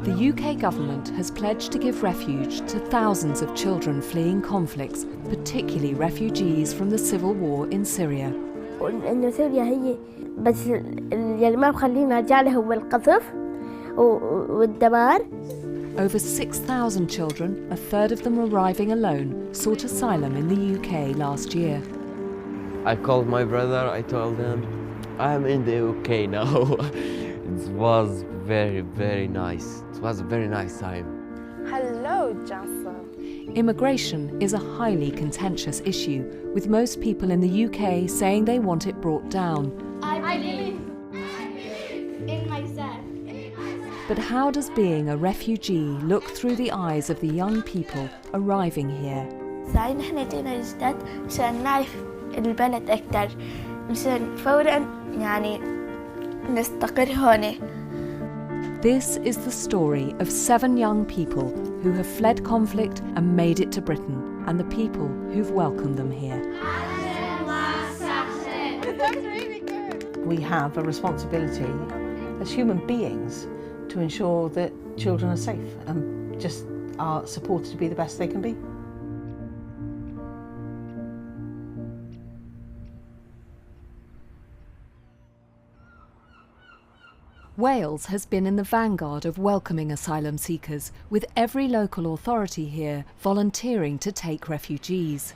The UK government has pledged to give refuge to thousands of children fleeing conflicts, particularly refugees from the civil war in Syria. إنه سوريا هي بس اللي ما بخلينا نرجع له هو القصف والدمار. Over 6,000 children, a third of them arriving alone, sought asylum in the UK last year. I called my brother, I told him, I'm in the UK now. It was very, very nice. It was a very nice time. Hello, Johnson. Immigration is a highly contentious issue, with most people in the UK saying they want it brought down. I believe in myself. But how does being a refugee look through the eyes of the young people arriving here? ساعين إحنا جينا جداد مشان نعرف البلد أكتر مشان فورا يعني نستقر هون. This is the story of 7 young people who have fled conflict and made it to Britain, and the people who've welcomed them here. We have a responsibility as human beings to ensure that children are safe and just are supported to be the best they can be. Wales has been in the vanguard of welcoming asylum seekers, with every local authority here volunteering to take refugees.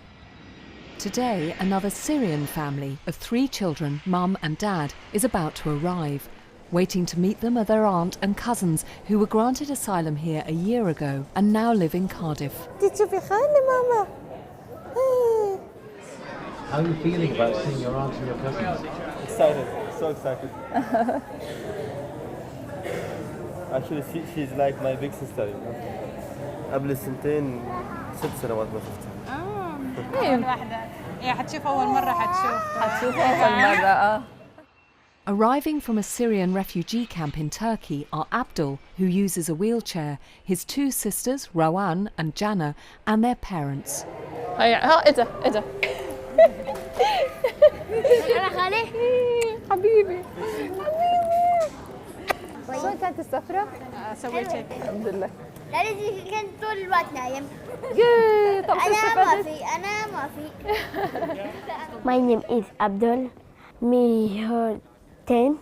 Today, another Syrian family of 3 children, mum and dad, is about to arrive. Waiting to meet them are their aunt and cousins, who were granted asylum here a year ago and now live in Cardiff. How are you feeling about seeing your aunt and your cousins? Excited, so excited. Actually, she's like my big sister, you know. قبل سنتين 6 سنوات ما شفتها. أول واحدة. حتشوف أول مرة حتشوف أول مرة. Arriving from a Syrian refugee camp in Turkey are Abdul, who uses a wheelchair, his 2 sisters, Rowan and Jana, and their parents. إيه ده أنا خالي. حبيبي. شلون كانت السفرة؟ سويت هيك. الحمد لله. لازم كان طول الوقت نايم. طب أنا ما في. My name is Abdul. Me who 10.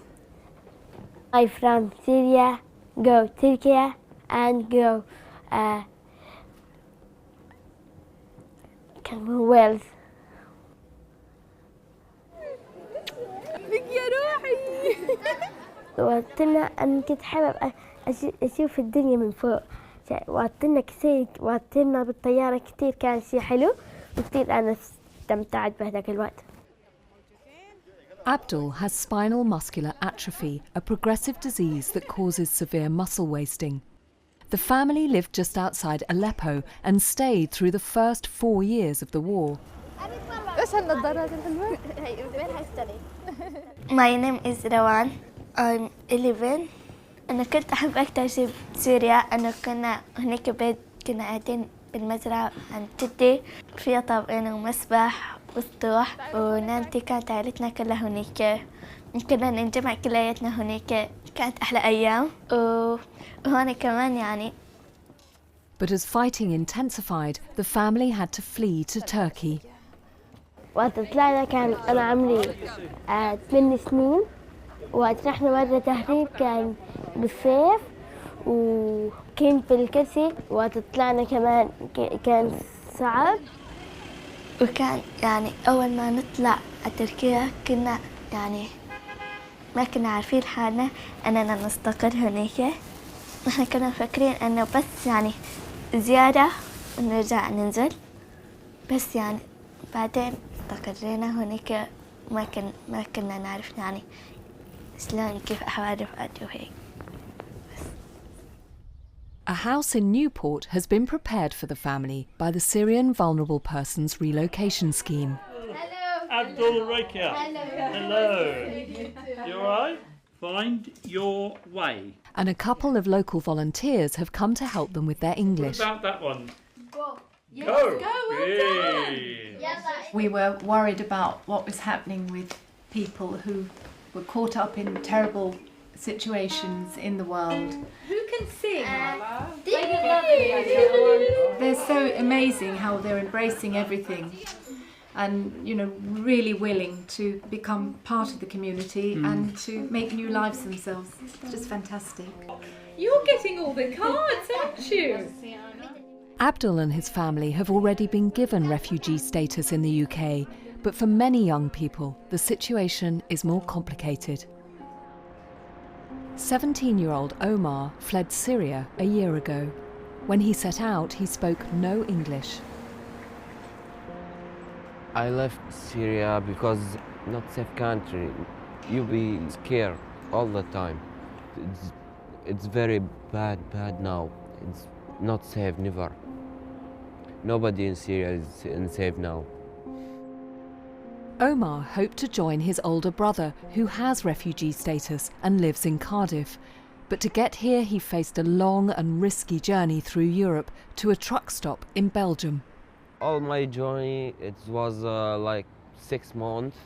I'm from Syria, go Turkey and go Wales. بك يا روحي. وقتنا أنا كنت حابب أشوف الدنيا من فوق. وقتنا بالطيارة كتير كان شيء حلو وكتير أنا استمتعت بهذاك الوقت. Abdul has spinal muscular atrophy, a progressive disease that causes severe muscle wasting. The family lived just outside Aleppo and stayed through the first 4 years of the war. إيش هالنظارات الحلوة؟ My name is Rowan. I'm 11. أنا كنت أحب أكتر شيء بسوريا. أنا كنا هناك بيت كنا قاعدين بالمزرعة عند جدي فيها طابقين ومسبح وسطوح ونانتي كانت عائلتنا كلها هناك. كنا نجمع كلياتنا هناك. كانت أحلى أيام وهون كمان يعني. But as fighting intensified, the family had to flee to Turkey. وقت طلعنا كان أنا عمري 8 سنين. وقت رحنا مرة تهريب كان بالصيف وكنت بالكرسي. وقت طلعنا كمان كان صعب. وكان يعني أول ما نطلع على تركيا كنا يعني ما كنا عارفين حالنا أننا نستقر هناك. نحن كنا فاكرين أنه بس يعني زيارة ونرجع ننزل. بس يعني بعدين استقرينا هناك ما كنا نعرف يعني شلون كيف أحوال رفقاتي وهيك. A house in Newport has been prepared for the family by the Syrian Vulnerable Persons Relocation Scheme. Hello. Abdul Rakia. Hello. You all right? Find your way. And a couple of local volunteers have come to help them with their English. What about that one? Go. Yes, go. Well Yes, we were worried about what was happening with people who were caught up in terrible situations in the world. Who can sing. They're so amazing how they're embracing everything and, you know, really willing to become part of the community and to make new lives themselves. It's just fantastic. You're getting all the cards, aren't you? Abdul and his family have already been given refugee status in the UK, but for many young people, the situation is more complicated. 17-year-old Omar fled Syria a year ago. When he set out, he spoke no English. I left Syria because not safe country. You be scared all the time. It's very bad now. It's not safe, never. Nobody in Syria is safe now. Omar hoped to join his older brother, who has refugee status and lives in Cardiff. But to get here, he faced a long and risky journey through Europe to a truck stop in Belgium. All my journey, it was like 6 months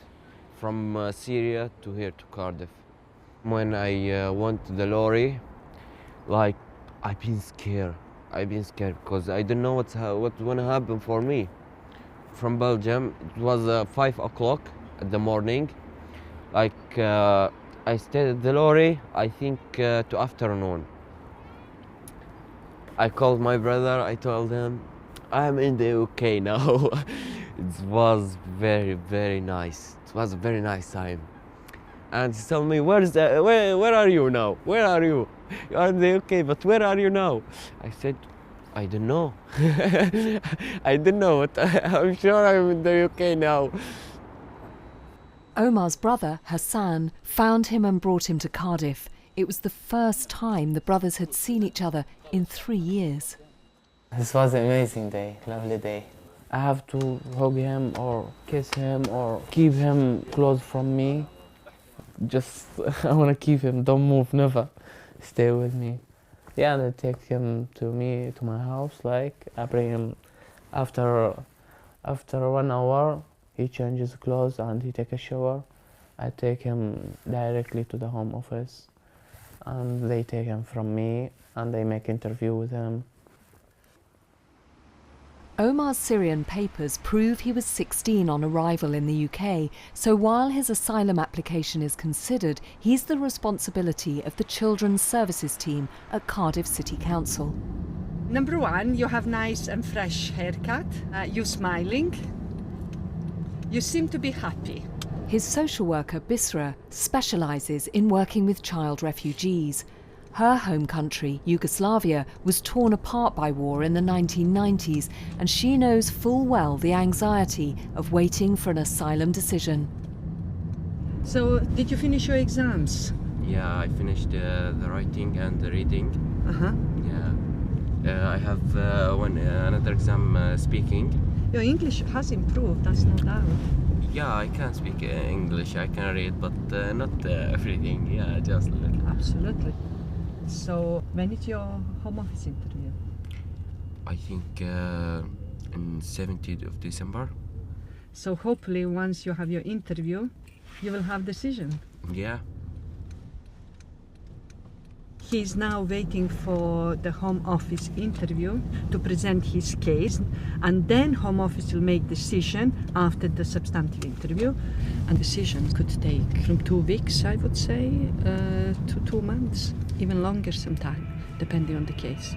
from Syria to here to Cardiff. When I went to the lorry, like, I've been scared because I don't know what's going to happen for me. From Belgium, it was 5 o'clock in the morning. Like, I stayed at the lorry, I think to afternoon. I called my brother, I told him, I'm in the UK now. It was very, very nice. It was a very nice time. And he told me, where are you now? Where are you? You are in the UK, but where are you now? I said, I don't know. I don't know, but I'm sure I'm in the UK now. Omar's brother, Hassan, found him and brought him to Cardiff. It was the first time the brothers had seen each other in 3 years. This was an amazing day, lovely day. I have to hug him or kiss him or keep him close from me. Just, I want to keep him, don't move, never. Stay with me. Yeah, and I take him to my house, like, I bring him after 1 hour, he changes clothes and he take a shower. I take him directly to the home office and they take him from me and they make interview with him. Omar's Syrian papers prove he was 16 on arrival in the UK, so while his asylum application is considered, he's the responsibility of the Children's Services team at Cardiff City Council. Number one, you have nice and fresh haircut, you're smiling, you seem to be happy. His social worker, Bisra, specialises in working with child refugees. Her home country, Yugoslavia, was torn apart by war in the 1990s, and she knows full well the anxiety of waiting for an asylum decision. So, did you finish your exams? Yeah, I finished the writing and the reading. Yeah. I have another exam speaking. Your English has improved, that's no doubt. Yeah, I can speak English, I can read, but not everything. Yeah, just a little. Absolutely. So, when is your home office interview? I think in 17th of December. So hopefully once you have your interview, you will have decision. Yeah. He's now waiting for the Home Office interview to present his case, and then Home Office will make decision after the substantive interview. And decision could take from 2 weeks, I would say, to 2 months, even longer sometime, depending on the case.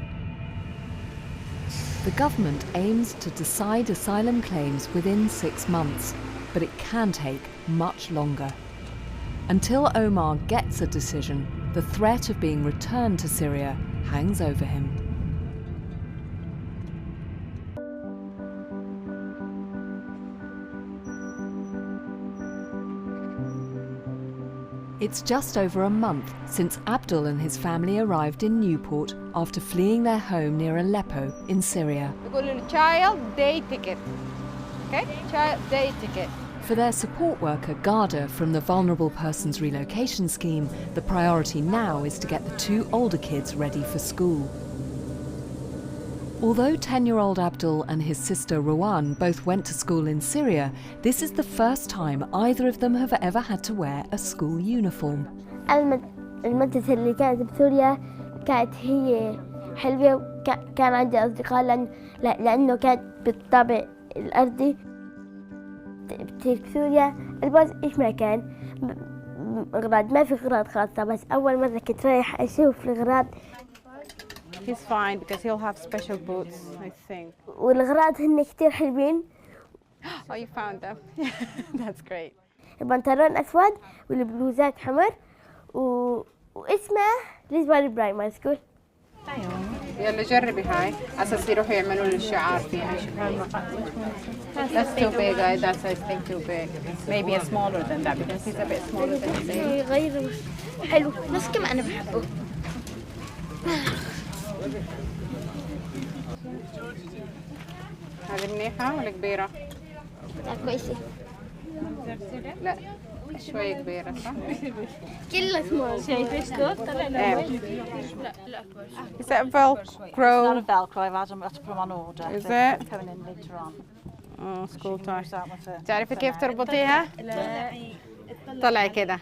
The government aims to decide asylum claims within 6 months, but it can take much longer. Until Omar gets a decision, the threat of being returned to Syria hangs over him. It's just over a month since Abdul and his family arrived in Newport after fleeing their home near Aleppo in Syria. Child day ticket. Okay? Child day ticket. For their support worker, Garda, from the Vulnerable Persons Relocation Scheme, the priority now is to get the 2 older kids ready for school. Although 10-year-old Abdul and his sister Ruwan both went to school in Syria, this is the first time either of them have ever had to wear a school uniform. المدرسة اللي كانت بسوريا كانت هي حلوة كان عندي أصدقاء لأنه كانت بالطابع الأرضي. في سوريا الباص إيش ما كان أغراض، ما في أغراض خاصة، بس أول مرة كنت رايح أشوف الأغراض. He's fine because he'll have special boots, I think. والأغراض هن كتير حلوين. Oh, you found them. That's great. البنطلون أسود والبلوزات حمر واسمه ليزبال برايمري سكول. يلا جربي هاي أساس يروحوا يعملوا لي الشعار فيها. That's too big, that's I think too big. Maybe a smaller than that because he's a bit smaller than his age. غيره حلو نفس كما أنا بحبه. هذه منيحة ولا كبيرة؟ لا كويسة. لا شوي كبيرة صح؟ كلها سمول. شايفة شلون؟ طلع لا Is that Velcro? It's not a Velcro, I've had them to put them on order. Is it? Coming in later on. Oh, school tie. تعرفي كيف تربطيها؟ طلعي كده.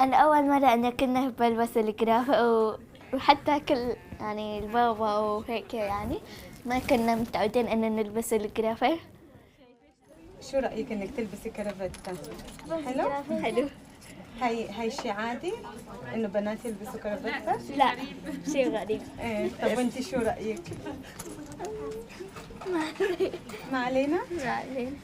أنا أول مرة أنا كنا بلبس الجرافة وحتى كل يعني البابا وهيك يعني ما كنا متعودين أن نلبس الجرافة. شو رأيك إنك تلبسي كرافتة؟ حلو؟ حلو. هاي شيء عادي إنه بنات يلبسوا كرافتة؟ لا شيء غريب. إيه طب وأنتي شو رأيك؟ ما علينا؟ ما علينا.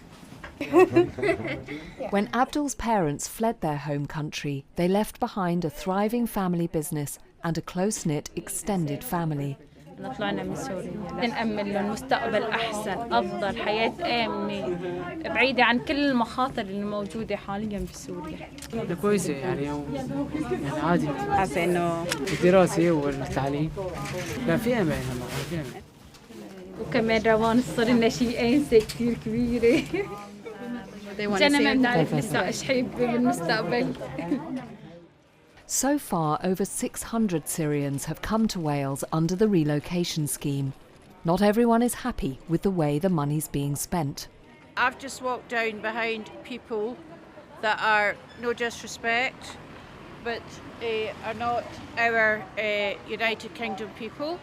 When Abdul's parents fled their home country, they left behind a thriving family business and a close-knit extended family. طلعنا من سوريا نأمن لهم مستقبل أحسن أفضل حياة آمنة بعيدة عن كل المخاطر اللي موجودة حاليا بسوريا. كويسة يعني عادي. حاسة إنه الدراسة والتعليم لا في أمان في أمان. وكمان روان صار لنا شيء أنسة كثير كبيرة. جانا ما بنعرف لسه إيش حيبقى بالمستقبل. So far, over 600 Syrians have come to Wales under the relocation scheme. Not everyone is happy with the way the money's being spent. I've just walked down behind people that are, no disrespect, but are not our United Kingdom people.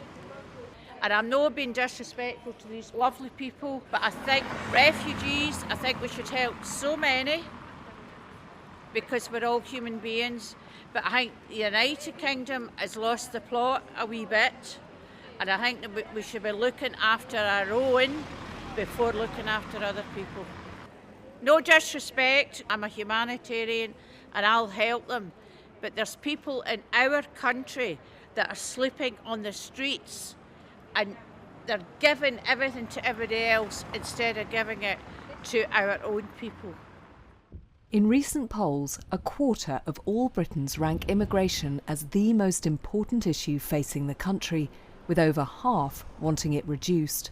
And I'm not being disrespectful to these lovely people, but I think refugees, I think we should help so many because we're all human beings. But I think the United Kingdom has lost the plot a wee bit, and I think that we should be looking after our own before looking after other people. No disrespect, I'm a humanitarian and I'll help them, but there's people in our country that are sleeping on the streets and they're giving everything to everybody else instead of giving it to our own people. In recent polls, a quarter of all Britons rank immigration as the most important issue facing the country, with over half wanting it reduced.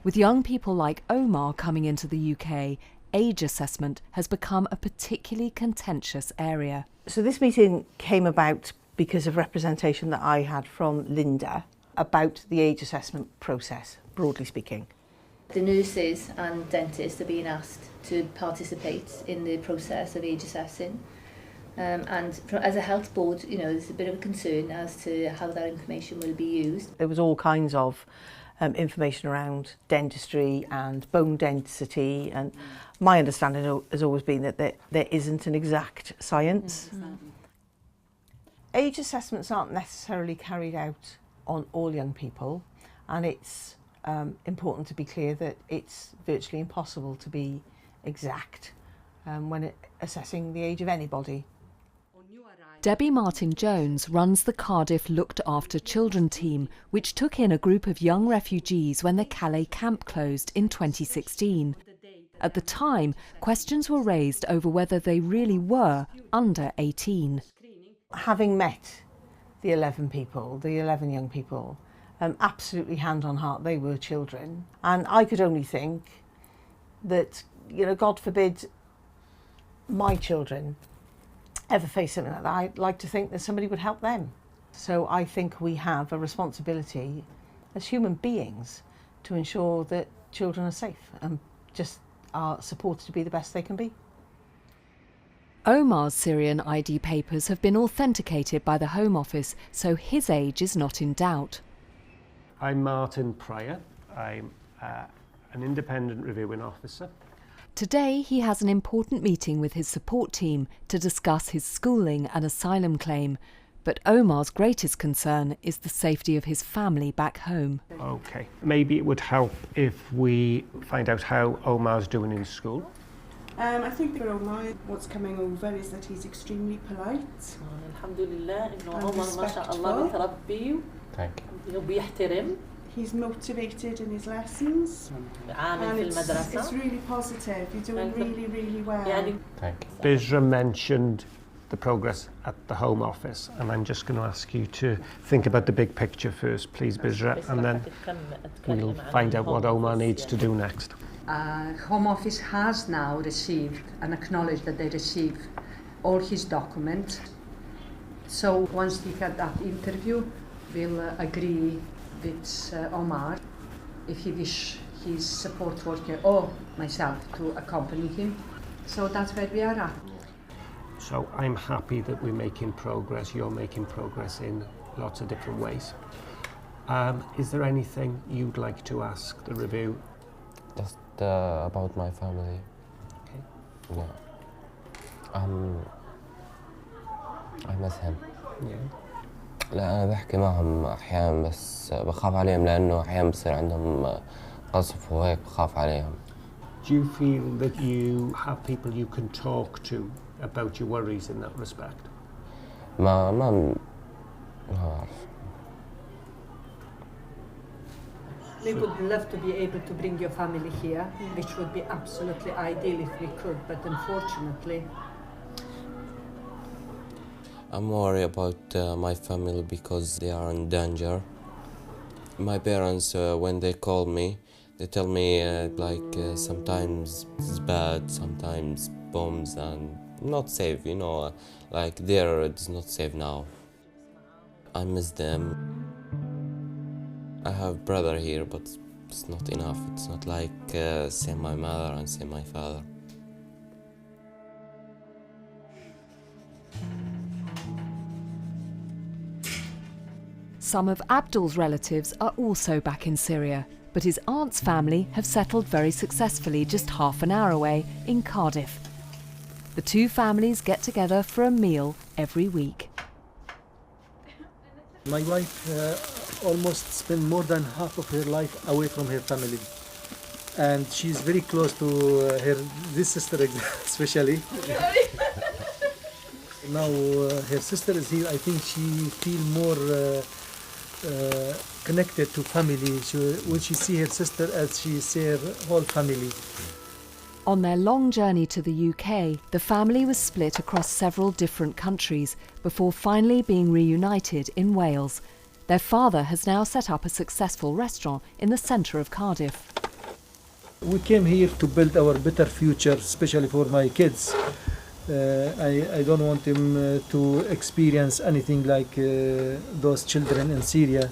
With young people like Omar coming into the UK, age assessment has become a particularly contentious area. So this meeting came about because of representation that I had from Linda about the age assessment process, broadly speaking. The nurses and dentists are being asked to participate in the process of age assessing. As a health board, you know, there's a bit of a concern as to how that information will be used. There was all kinds of information around dentistry and bone density, and my understanding has always been that there isn't an exact science. Age assessments aren't necessarily carried out on all young people, and it's important to be clear that it's virtually impossible to be exact when assessing the age of anybody. Debbie Martin-Jones runs the Cardiff Looked After Children team, which took in a group of young refugees when the Calais camp closed in 2016. At the time, questions were raised over whether they really were under 18. Having met the 11 young people, absolutely hand on heart, they were children. And I could only think that, you know, God forbid my children ever face something like that. I'd like to think that somebody would help them. So I think we have a responsibility as human beings to ensure that children are safe and just are supported to be the best they can be. Omar's Syrian ID papers have been authenticated by the Home Office, so his age is not in doubt. I'm Martin Pryor. I'm an independent reviewing officer. Today he has an important meeting with his support team to discuss his schooling and asylum claim. But Omar's greatest concern is the safety of his family back home. Okay, maybe it would help if we find out how Omar's doing in school. I think for Omar, what's coming over is that he's extremely polite. Thank you. He's motivated in his lessons. And it's really positive. You're doing really, really well. Thank you. Bisra mentioned the progress at the Home Office, and I'm just going to ask you to think about the big picture first, please, Bisra, and then we'll find out what Omar needs to do next. Home Office has now received and acknowledged that they received all his documents. So once we have that interview, we'll agree with Omar if he wish his support worker or myself to accompany him. So that's where we are at. So I'm happy that we're making progress. You're making progress in lots of different ways. Is there anything you'd like to ask the review? Just about my family. Okay. Yeah. I miss him. Yeah. لا أنا بحكي معهم أحيانا بس بخاف عليهم لأنه أحيانا بصير عندهم قصف وهيك بخاف عليهم. Do you feel that you have people you can talk to about your worries in that respect? ما بعرف. We would love to be able to bring your family here, which would be absolutely ideal if we could, but unfortunately. I'm worried about my family because they are in danger. My parents, when they call me, they tell me sometimes it's bad, sometimes bombs and not safe, you know, like there it's not safe now. I miss them. I have brother here, but it's not enough. It's not like same my mother and same my father. Some of Abdul's relatives are also back in Syria, but his aunt's family have settled very successfully just half an hour away in Cardiff. The two families get together for a meal every week. My wife almost spent more than half of her life away from her family. And she's very close to this sister especially. Now her sister is here, I think she feels more connected to family. When she sees her sister as she sees her whole family. On their long journey to the UK, the family was split across several different countries before finally being reunited in Wales. Their father has now set up a successful restaurant in the centre of Cardiff. We came here to build our better future, especially for my kids. I don't want them to experience anything like those children in Syria.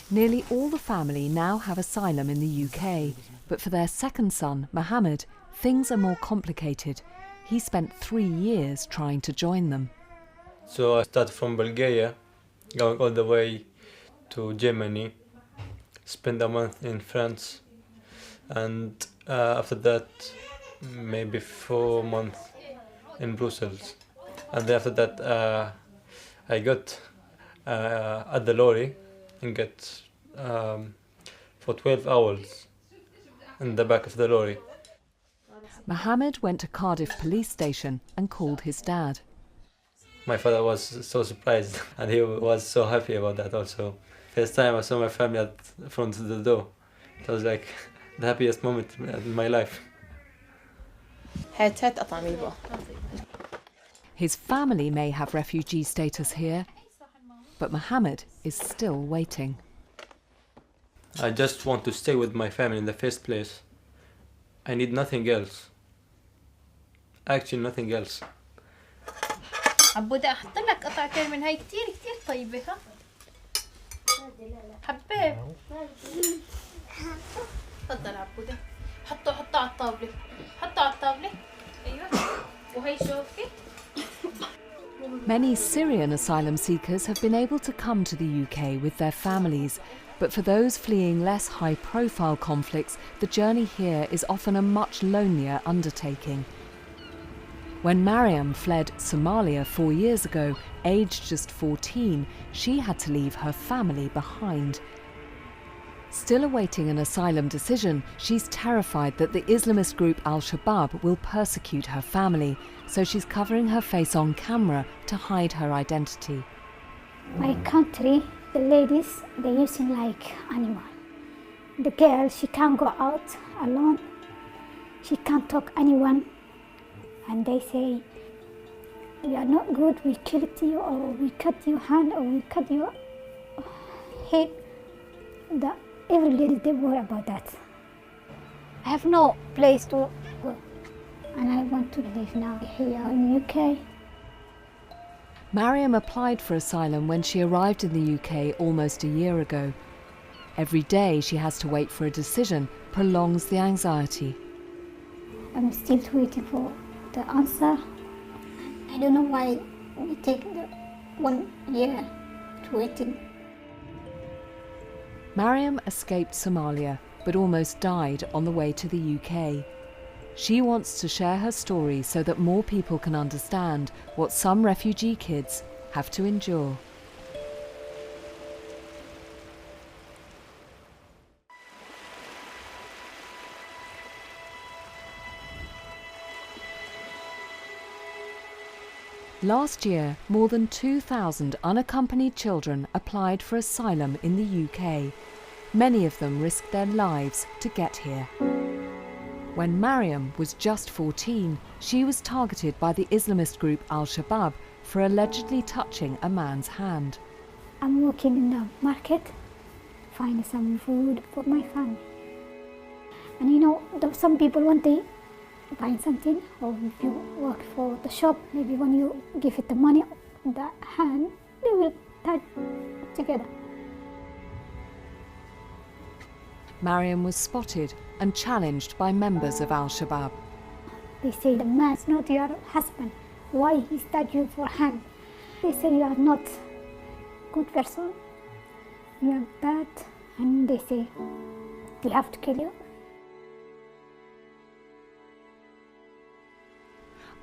Nearly all the family now have asylum in the UK, but for their second son, Mohammed, things are more complicated. He spent 3 years trying to join them. So I started from Bulgaria, going all the way to Germany, spent a month in France, and after that maybe 4 months in Brussels. And then after that I got at the lorry and get for 12 hours in the back of the lorry. Mohammed went to Cardiff police station and called his dad. My father was so surprised and he was so happy about that also. First time I saw my family at front of the door. It was like the happiest moment in my life. His family may have refugee status here, but Mohammed is still waiting. I just want to stay with my family in the first place. I need nothing else. Actually nothing else. عبودة أحط لك قطعتين من هاي كتير كتير طيبة ها حبيب تفضل عبودة حطه على الطاولة حطه على الطاولة أيوة Many Syrian asylum seekers have been able to come to the UK with their families, but for those fleeing less high-profile conflicts, the journey here is often a much lonelier undertaking. When Mariam fled Somalia 4 years ago, aged just 14, she had to leave her family behind. Still awaiting an asylum decision, she's terrified that the Islamist group Al-Shabaab will persecute her family, so she's covering her face on camera to hide her identity. My country, the ladies, they're using like animal. The girl, she can't go out alone. She can't talk anyone. And they say, you are not good, we killed you, or we cut your hand, or we cut your head. Every lady, they worry about that. I have no place to go, and I want to live now here in the UK. Mariam applied for asylum when she arrived in the UK almost a year ago. Every day she has to wait for a decision prolongs the anxiety. I'm still waiting for the answer. I don't know why we take 1 year to waiting. Mariam escaped Somalia, but almost died on the way to the UK. She wants to share her story so that more people can understand what some refugee kids have to endure. Last year, more than 2,000 unaccompanied children applied for asylum in the UK. Many of them risked their lives to get here. When Mariam was just 14, she was targeted by the Islamist group Al-Shabaab for allegedly touching a man's hand. I'm working in the market, finding some food for my family. And you know, some people want to buy something, or if you work for the shop, maybe when you give it the money, the hand, they will touch together. Mariam was spotted and challenged by members of Al-Shabaab. They say the man's not your husband. Why he touch you for hand? They say you are not good person. You are bad, and they say we have to kill you.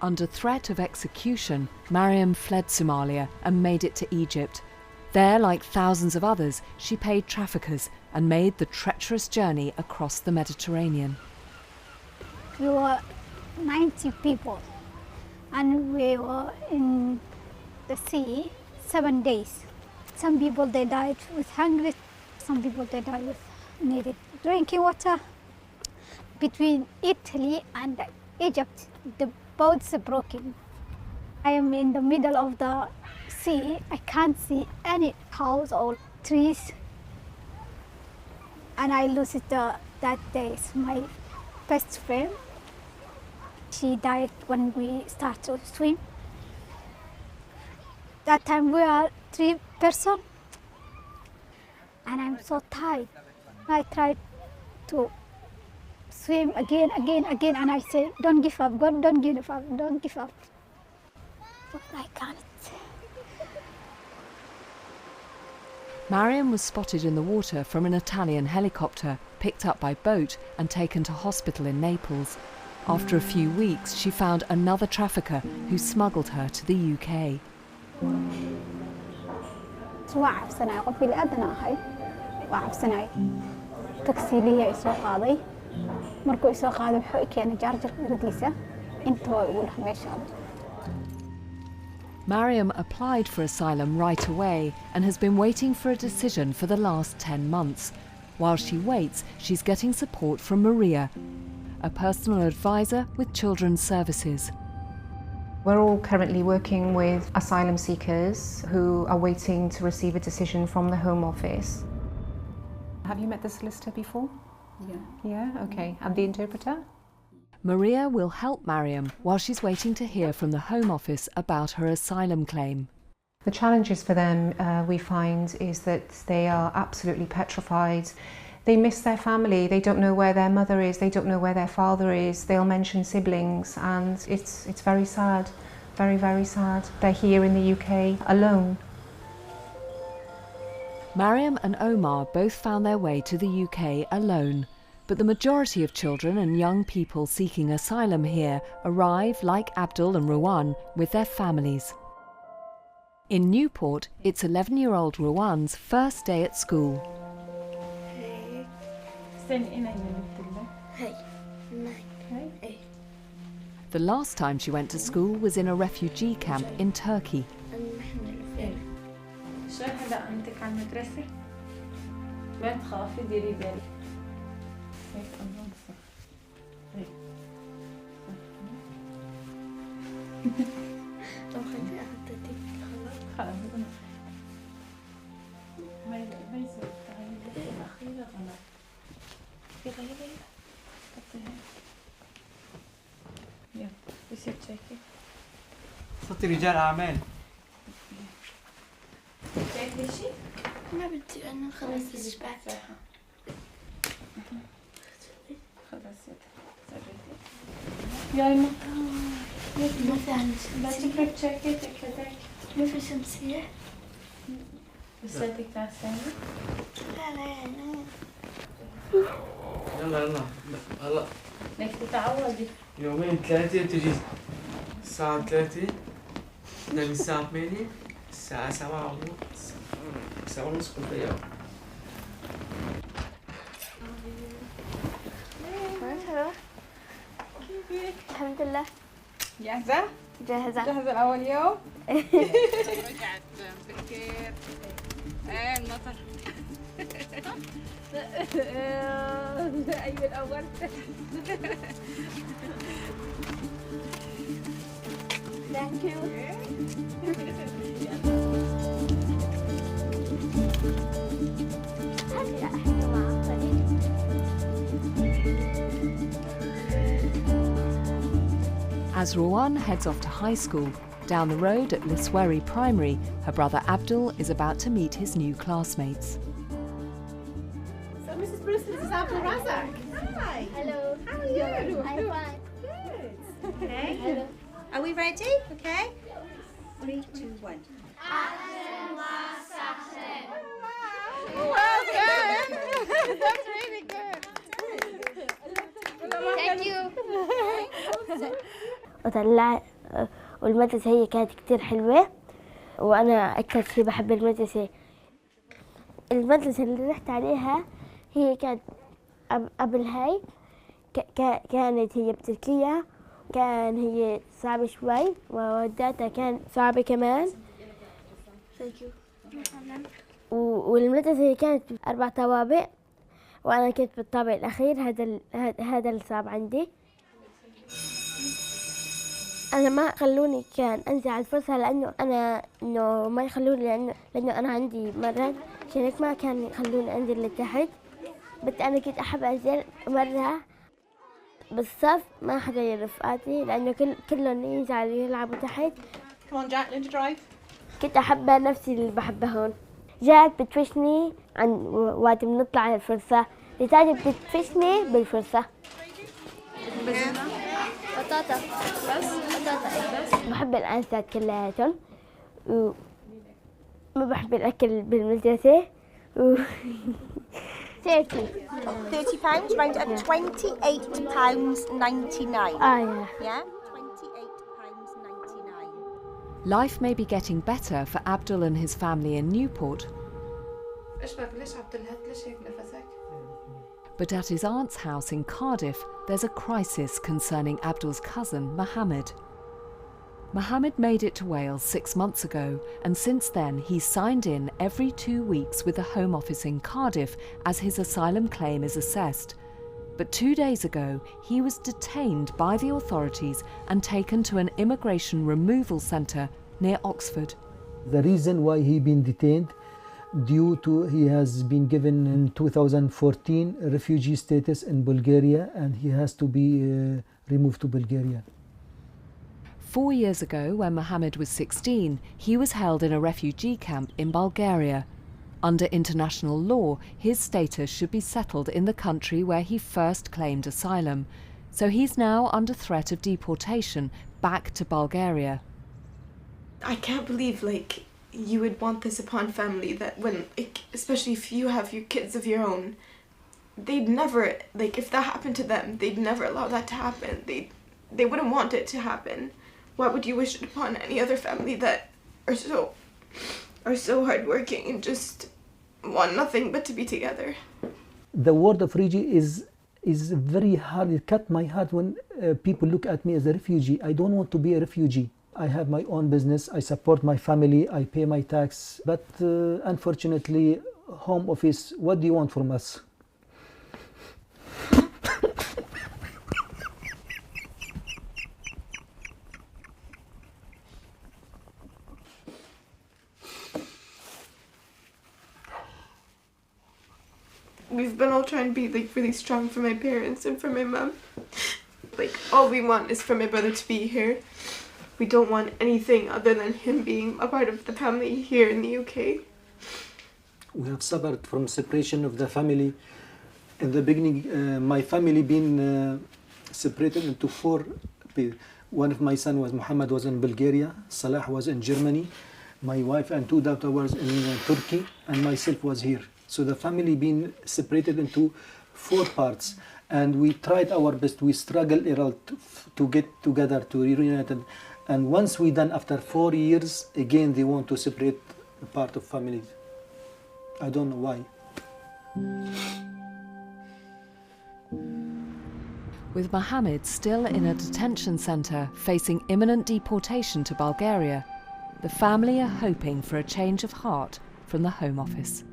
Under threat of execution, Mariam fled Somalia and made it to Egypt. There, like thousands of others, she paid traffickers and made the treacherous journey across the Mediterranean. We were 90 people, and we were in the sea 7 days. Some people, they died with hunger. Some people, they died with needed drinking water. Between Italy and Egypt, the boats are broken. I am in the middle of the sea. I can't see any house or trees. And I lost it that day. My best friend, she died when we started to swim. That time we are 3 persons, and I'm so tired. I tried to swim again, and I say, don't give up, God, don't give up, don't give up. But I can't. Mariam was spotted in the water from an Italian helicopter, picked up by boat and taken to hospital in Naples. After a few weeks, she found another trafficker who smuggled her to the UK. Mariam applied for asylum right away and has been waiting for a decision for the last 10 months. While she waits, she's getting support from Maria, a personal advisor with Children's Services. We're all currently working with asylum seekers who are waiting to receive a decision from the Home Office. Have you met the solicitor before? Yeah. Yeah, okay. And the interpreter? Maria will help Mariam while she's waiting to hear from the Home Office about her asylum claim. The challenges for them, we find, is that they are absolutely petrified. They miss their family, they don't know where their mother is, they don't know where their father is, they'll mention siblings, and it's very sad, very, very sad. They're here in the UK alone. Mariam and Omar both found their way to the UK alone, but the majority of children and young people seeking asylum here arrive, like Abdul and Ruwan, with their families. In Newport, it's 11-year-old Ruwan's first day at school. The last time she went to school was in a refugee camp in Turkey. صوتي رجال أعمال. شايف شيء؟ ما بدي أنا خلص الشباك. خلاص يا إما ما في عندي لا تجيب جاكيتك هذاك. ما في شمسية؟ بس هذيك تاع الثاني. لا يلا يلا هلا. بدك تتعودي. يومين ثلاثة وتجي الساعة 3 نامي الساعة 8 الساعة 7:30 كنت اليوم. كيفك؟ الحمد لله. جاهزة؟ جاهزة. جاهزة لأول يوم؟ رجعت بكير. المطر. أيوة الأول. Thank you. As Ruwan heads off to high school, down the road at Lisweri Primary, her brother Abdul is about to meet his new classmates. So Mrs. Bruce, this is Abdul Razak. Hi. Hello. How are you? I'm fine. Good. Okay. Hello. Are we ready? Okay. 3, 2, 1. Well done. That's really good. Thank you. وطلع والمدرسة هي كانت كتير حلوة وأنا أكثر شيء بحب المدرسة. المدرسة اللي رحت عليها هي كانت قبل هاي كانت هي بتركيا، كان هي صعبة شوي ووداتها كان صعبة كمان. والمدرسة هي كانت 4 طوابق وأنا كنت بالطابق الأخير. هذا اللي صعب عندي. أنا ما خلوني كان أنزل على الفرصة لأنه ما يخلوني لأنه أنا عندي مرض، عشان هيك ما كان يخلوني أنزل لتحت. بس أنا كنت أحب أنزل مرة بالصف، ما حدا يرفقاتي لأنه كلهم ينزلوا يلعبوا تحت. Come on, Jack, learn to drive. كنت أحب نفسي اللي بحبها هون. جاك بتفشني عن وقت بنطلع على الفرصة، لتاجي بتفشني بالفرصة. بطاطا بس بطاطا. بحب الأنسات كلياتهم وما بحب الأكل بالمدرسة. 30 pounds, round it up, £28.99. Yeah. Yeah? £28.99. Life may be getting better for Abdul and his family in Newport, but at his aunt's house in Cardiff, there's a crisis concerning Abdul's cousin, Mohammed. Mohammed made it to Wales 6 months ago, and since then he's signed in every 2 weeks with the Home Office in Cardiff as his asylum claim is assessed. But 2 days ago, he was detained by the authorities and taken to an immigration removal centre near Oxford. The reason why he been detained, due to he has been given in 2014 refugee status in Bulgaria, and he has to be removed to Bulgaria. 4 years ago, when Mohammed was 16, he was held in a refugee camp in Bulgaria. Under international law, his status should be settled in the country where he first claimed asylum, so he's now under threat of deportation back to Bulgaria. I can't believe, like, you would want this upon family, that when, like, especially if you have your kids of your own, they'd never, like, if that happened to them, they'd never allow that to happen. They wouldn't want it to happen. Why would you wish it upon any other family that are so hardworking and just want nothing but to be together? The word of refugee is very hard. It cut my heart when people look at me as a refugee. I don't want to be a refugee. I have my own business, I support my family, I pay my tax, but unfortunately, Home Office, what do you want from us? We've been all trying to be, like, really strong for my parents and for my mum. Like, all we want is for my brother to be here. We don't want anything other than him being a part of the family here in the UK. We have suffered from separation of the family. In the beginning, my family been separated into 4 people. One of my son was Muhammad was in Bulgaria, Salah was in Germany, my wife and 2 daughters was in Turkey, and myself was here. So the family been separated into 4 parts, and we tried our best. We struggled a lot to get together, to reunite. And once we done, after 4 years, again they want to separate a part of families. I don't know why. With Mohammed still in a detention centre facing imminent deportation to Bulgaria, the family are hoping for a change of heart from the Home Office.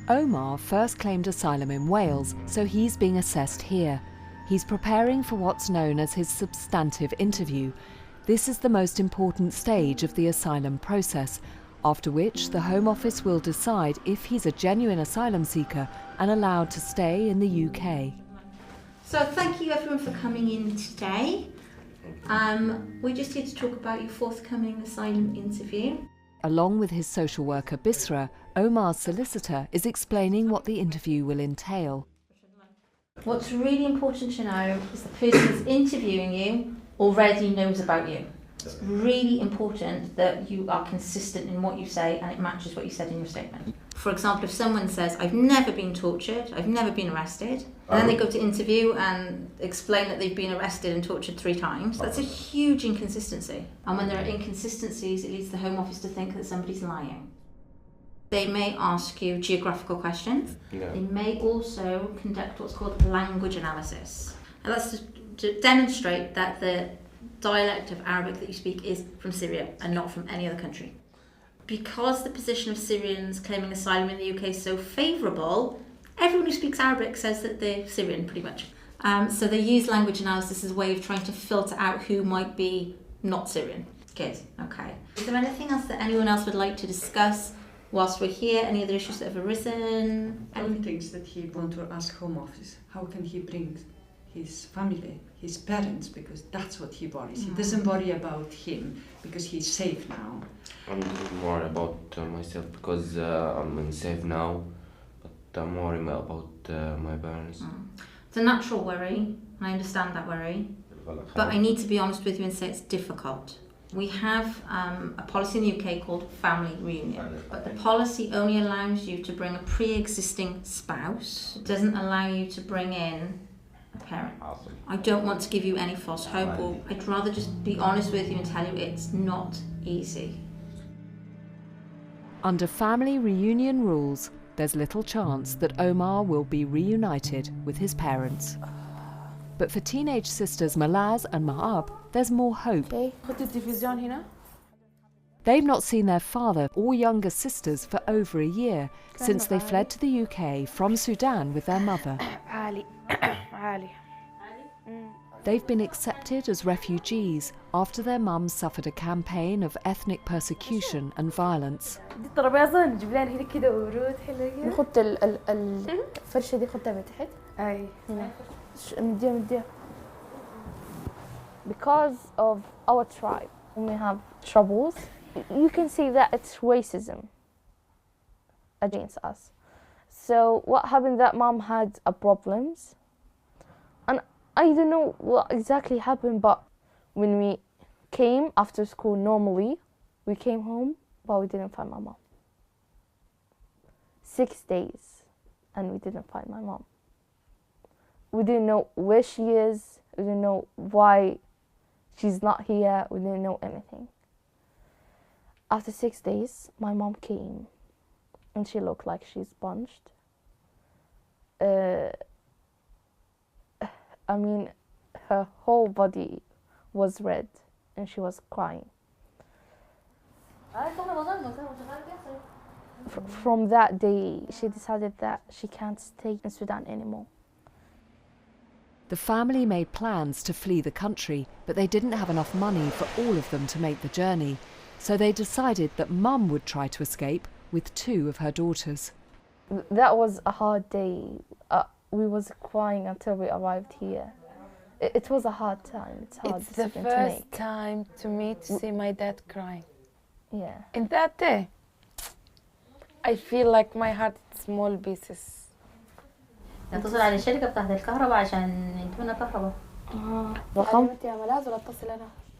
Omar first claimed asylum in Wales, so he's being assessed here. He's preparing for what's known as his substantive interview. This is the most important stage of the asylum process, after which the Home Office will decide if he's a genuine asylum seeker and allowed to stay in the UK. So thank you everyone for coming in today. We're just here to talk about your forthcoming asylum interview. Along with his social worker Bisra, Omar's solicitor is explaining what the interview will entail. What's really important to know is the person who's interviewing you already knows about you. It's really important that you are consistent in what you say and it matches what you said in your statement. For example, if someone says, I've never been tortured, I've never been arrested, and then they go to interview and explain that they've been arrested and tortured 3 times, that's a huge inconsistency. And when there are inconsistencies, it leads the Home Office to think that somebody's lying. They may ask you geographical questions. Yeah. They may also conduct what's called language analysis. And that's to demonstrate that the dialect of Arabic that you speak is from Syria and not from any other country. Because the position of Syrians claiming asylum in the UK is so favourable, everyone who speaks Arabic says that they're Syrian, pretty much. So they use language analysis as a way of trying to filter out who might be not Syrian. Good, okay. Is there anything else that anyone else would like to discuss whilst we're here? Any other issues that have arisen? Any things that he want to ask Home Office. How can he bring his family, his parents, because that's what he worries. He doesn't worry about him because he's safe now. I'm more about myself because I'm safe now, but I'm worried about my parents. It's a natural worry, I understand that worry, but I need to be honest with you and say it's difficult. We have a policy in the UK called family reunion, but the policy only allows you to bring a pre-existing spouse. It doesn't allow you to bring in a parent. I don't want to give you any false hope, or I'd rather just be honest with you and tell you it's not easy. Under family reunion rules, there's little chance that Omar will be reunited with his parents. But for teenage sisters Malaz and Ma'ab, there's more hope. They've not seen their father or younger sisters for over a year, since they fled to the UK from Sudan with their mother. They've been accepted as refugees after their mum suffered a campaign of ethnic persecution and violence. Because of our tribe, when we have troubles, you can see that it's racism. against us. So what happened that mom had problems, and I don't know what exactly happened, but when we came after school normally, we came home, but we didn't find my mom. 6 days, and we didn't find my mom. We didn't know where she is, we didn't know why she's not here, we didn't know anything. After 6 days, my mom came, and she looked like she's punched. I mean, her whole body was red, and she was crying. From that day, she decided that she can't stay in Sudan anymore. The family made plans to flee the country, but they didn't have enough money for all of them to make the journey. So they decided that Mum would try to escape with 2 of her daughters. That was a hard day. We was crying until we arrived here. It was a hard time. It's hard It's the first time to me to see my dad crying. Yeah. In that day, I feel like my heart is small pieces. اتصل على الشركة بتاعت الكهرباء عشان يدونا كهرباء. رقم؟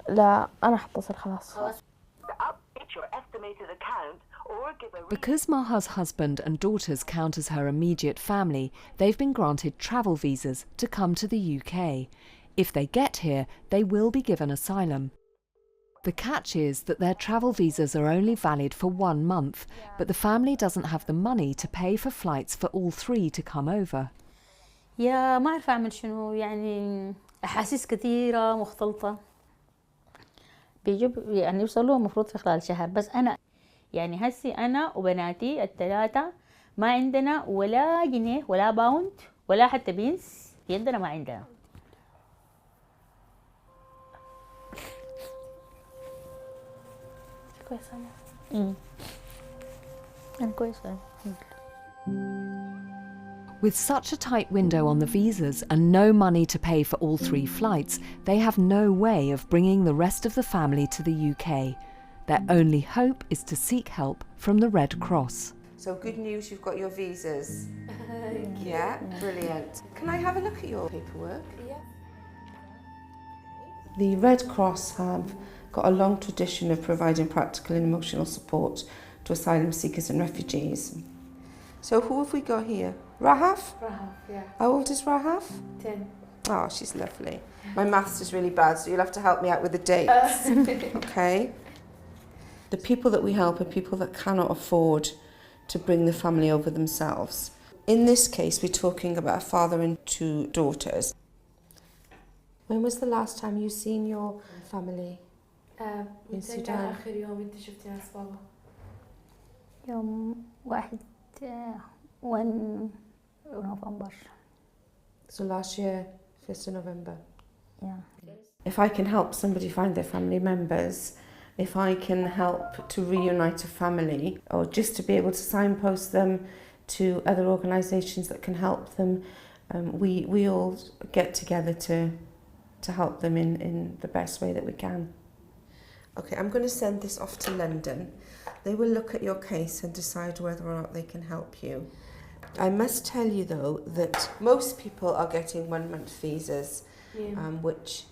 لا أنا حتصل خلاص. Because Maha's husband and daughters count as her immediate family, they've been granted travel visas to come to the UK. If they get here, they will be given asylum. The catch is that their travel visas are only valid for 1 month, but the family doesn't have the money to pay for flights for all 3 to come over. يا ما أعرف أعمل شنو، يعني أحاسيس كثيرة مختلطة. بيجوا يعني يوصلوا المفروض في خلال شهر، بس أنا يعني هسي أنا وبناتي ال3 ما عندنا ولا جنيه ولا باوند ولا حتى بينس، يدنا ما عندنا. كويسة. أنا كويسة. With such a tight window on the visas and no money to pay for all 3 flights, they have no way of bringing the rest of the family to the UK. Their only hope is to seek help from the Red Cross. So good news, you've got your visas. Yeah, brilliant. Can I have a look at your paperwork? Yeah. The Red Cross have got a long tradition of providing practical and emotional support to asylum seekers and refugees. So who have we got here? Rahaf? Rahaf, yeah. How old is Rahaf? 10. Oh, she's lovely. My maths is really bad, so you'll have to help me out with the dates. Okay. The people that we help are people that cannot afford to bring the family over themselves. In this case, we're talking about a father and 2 daughters. When was the last time you seen your family in Sudan? يوم 1 November. So last year, 1st of November. Yeah. If I can help somebody find their family members, if I can help to reunite a family, or just to be able to signpost them to other organisations that can help them, we all get together to help them in the best way that we can. Okay, I'm going to send this off to London. They will look at your case and decide whether or not they can help you. I must tell you though that most people are getting 1-month visas, which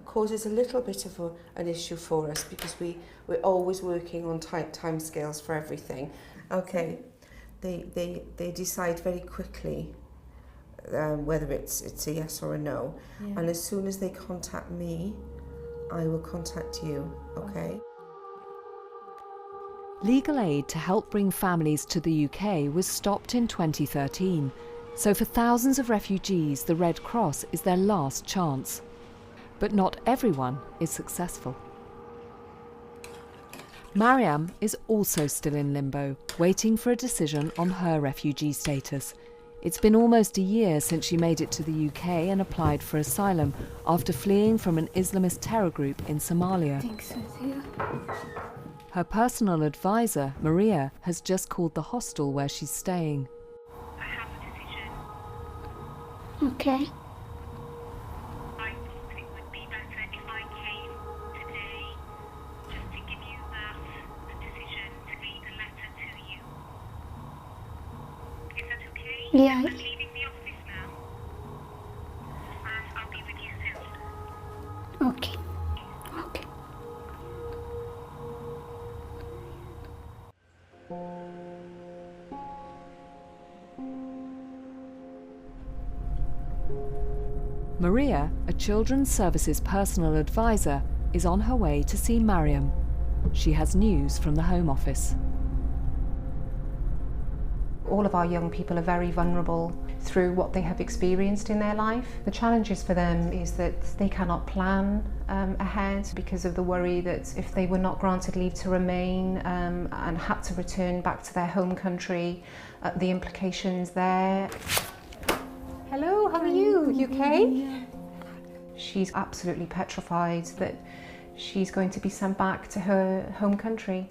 causes a little bit of an issue for us because we're always working on tight timescales for everything. Okay, they decide very quickly whether it's a yes or a no, and as soon as they contact me, I will contact you. Okay. Legal aid to help bring families to the UK was stopped in 2013, so for thousands of refugees, the Red Cross is their last chance. But not everyone is successful. Mariam is also still in limbo, waiting for a decision on her refugee status. It's been almost a year since she made it to the UK and applied for asylum after fleeing from an Islamist terror group in Somalia. Thanks, Cynthia. Her personal advisor, Maria, has just called the hostel where she's staying. I have a decision. Okay. I thought it would be better if I came today just to give you the decision, to read the letter to you. Yeah. I'm leaving the office now. And I'll be with you soon. Okay. Okay. Maria, a Children's Services personal advisor, is on her way to see Mariam. She has news from the Home Office. All of our young people are very vulnerable through what they have experienced in their life. The challenges for them is that they cannot plan ahead because of the worry that if they were not granted leave to remain and had to return back to their home country, the implications there. Hello, how are you? You okay? Yeah. She's absolutely petrified that she's going to be sent back to her home country.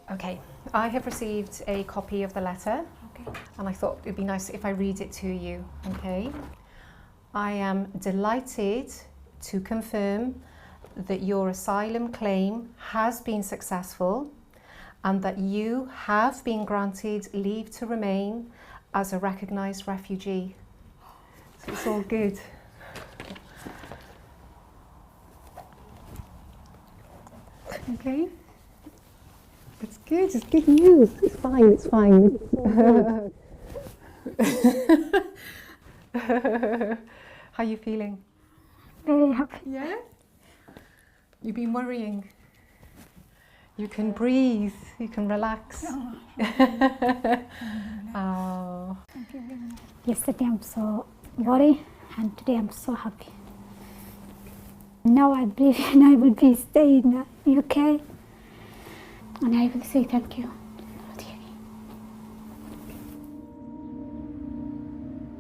Okay, I have received a copy of the letter, and I thought it'd be nice if I read it to you, okay? I am delighted to confirm that your asylum claim has been successful and that you have been granted leave to remain as a recognised refugee. So it's all good. Okay. It's good, it's good news. It's fine, it's fine. How are you feeling? Very happy. Yeah? You've been worrying. You can breathe, you can relax. Oh. Yesterday I'm so worried and today I'm so happy. Now I believe I will be staying in the UK and I will say thank you.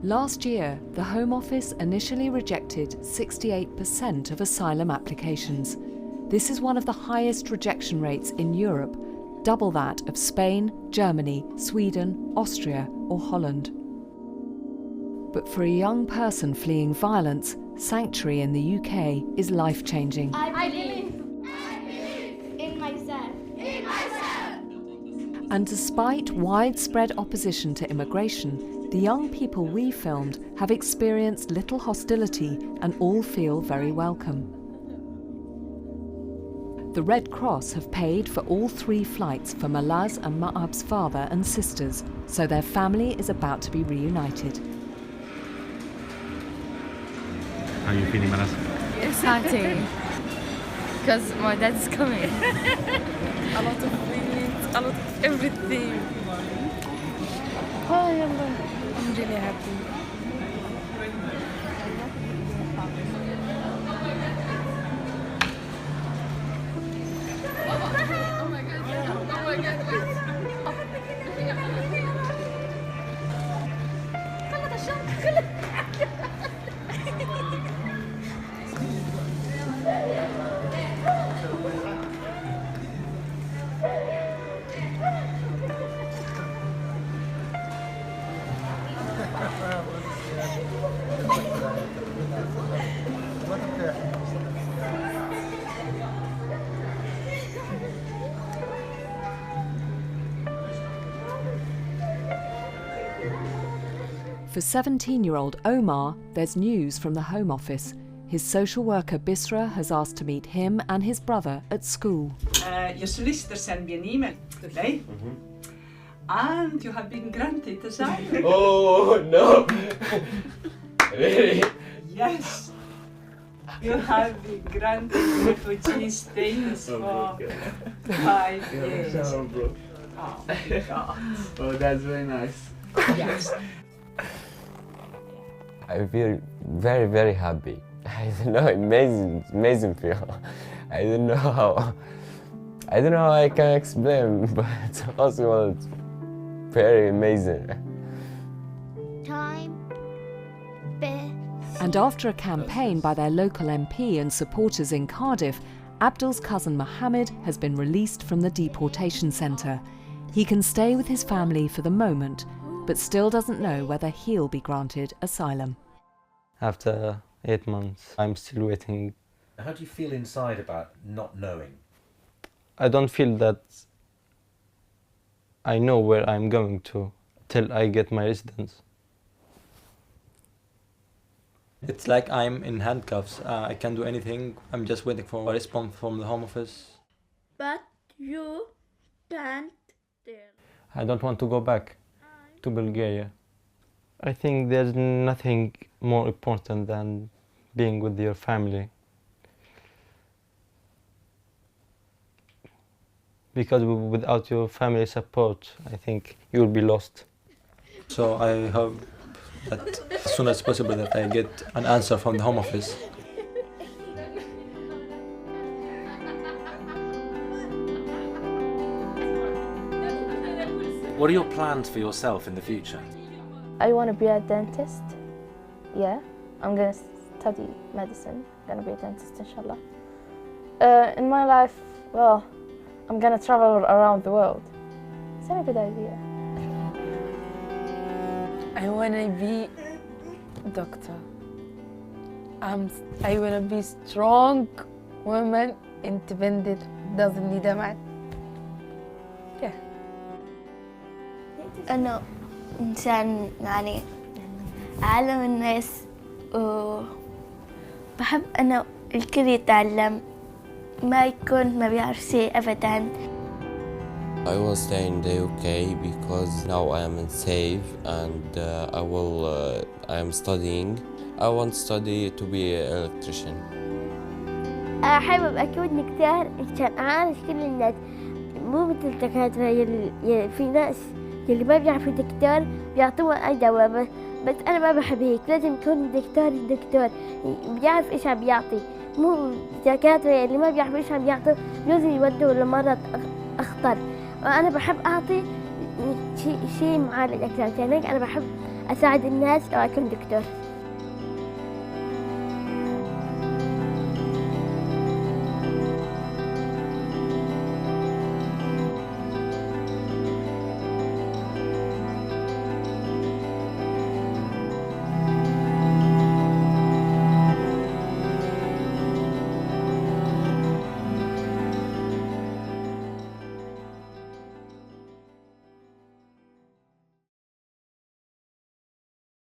Last year, the Home Office initially rejected 68% of asylum applications. This is one of the highest rejection rates in Europe, double that of Spain, Germany, Sweden, Austria or Holland. But for a young person fleeing violence, sanctuary in the UK is life-changing. I believe in myself. In myself. And despite widespread opposition to immigration, the young people we filmed have experienced little hostility and all feel very welcome. The Red Cross have paid for all 3 flights for Malaz and Ma'ab's father and sisters, so their family is about to be reunited. How are you feeling, Malaz? Exciting, because my dad is coming. A lot of feelings, a lot of everything. I'm really happy. Oh my God. Oh my God. For 17-year-old Omar, there's news from the Home Office. His social worker Bisra has asked to meet him and his brother at school. Your solicitor sent me an email today, and you have been granted asylum. Oh no! Really? Yes. You have been granted refugee status for 5 years. Oh my God. Oh, that's very nice. Yes. I feel very, very happy. I don't know, amazing feel. I don't know how I can explain, but it's also very amazing. And after a campaign by their local MP and supporters in Cardiff, Abdul's cousin Mohammed has been released from the deportation centre. He can stay with his family for the moment, but still doesn't know whether he'll be granted asylum. After 8 months, I'm still waiting. How do you feel inside about not knowing? I don't feel that I know where I'm going to. till I get my residence. It's like I'm in handcuffs. I can't do anything. I'm just waiting for a response from the Home Office. But you can't there. I don't want to go back to Bulgaria. I think there's nothing more important than being with your family. Because without your family support, I think you will be lost. So I hope that as soon as possible that I get an answer from the Home Office. What are your plans for yourself in the future? I want to be a dentist. Yeah, I'm gonna study medicine. Gonna be a dentist, inshallah. In my life, well, I'm gonna travel around the world. It's a good idea. I wanna be a doctor. I wanna be strong woman, independent, doesn't need a man. Yeah. أنا إنسان يعني أعلم الناس وبحب أنا الكل يتعلم ما بيعرف شيء أبداً. I will stay in the UK because now I am safe and I am studying. I want to study to be an electrician. حابب أكون دكتور عشان أعرف كل الناس مو مثل الدكاترة في ناس اللي ما بيعرفوا دكتور بيعطوه أي دواء بس أنا ما بحب هيك لازم يكون دكتور بيعرف إيش عم بيعطي مو الدكاترة اللي ما بيعرفوا إيش عم يعطوا لازم يودوا لمرض أخطر وأنا بحب أعطي شيء معالج أكثر عشان هيك أنا بحب أساعد الناس وأكون دكتور.